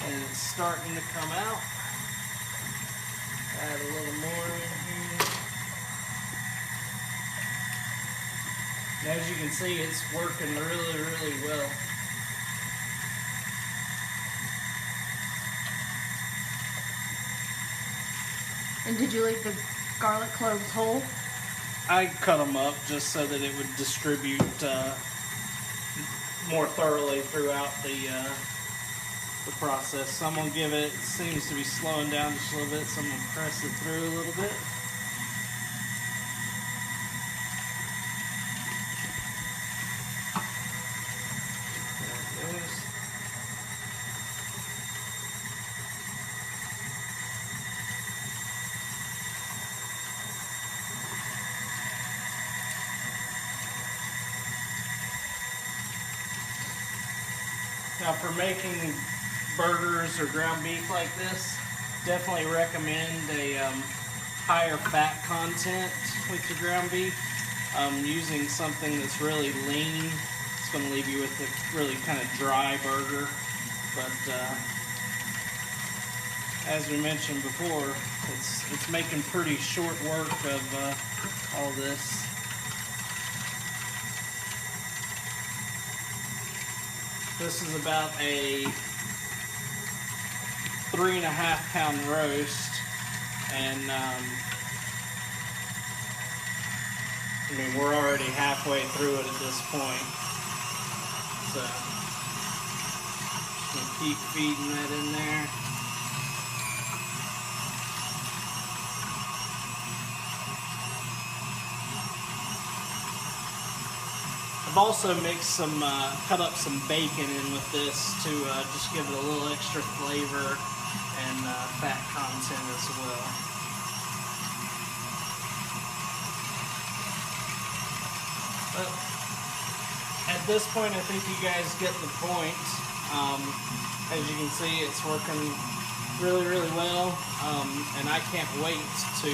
And it's starting to come out. Add a little more in here. And as you can see, it's working really, really well. And did you leave the garlic cloves whole? I cut them up just so that it would distribute more thoroughly throughout the process. So I'm going to give it seems to be slowing down just a little bit, so I'm going to press it through a little bit. There it goes. Now for making burgers or ground beef like this, definitely recommend a higher fat content with your ground beef. Using something that's really lean, it's going to leave you with a really kind of dry burger. But as we mentioned before, it's making pretty short work of all this. This is about a 3.5 pound roast, and I mean, we're already halfway through it at this point, so just gonna keep feeding that in there. I've also mixed some, cut up some bacon in with this to just give it a little extra flavor and fat content as well. But at this point, I think you guys get the point. As you can see, it's working really, really well, and I can't wait to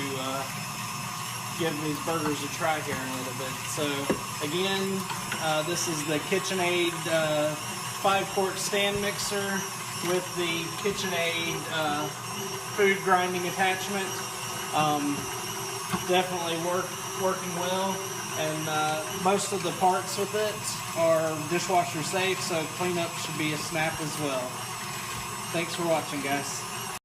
give these burgers a try here in a little bit. So again, this is the KitchenAid 5-quart stand mixer with the KitchenAid food grinding attachment. Definitely working well, and most of the parts with it are dishwasher safe, so cleanup should be a snap as well. Thanks for watching, guys.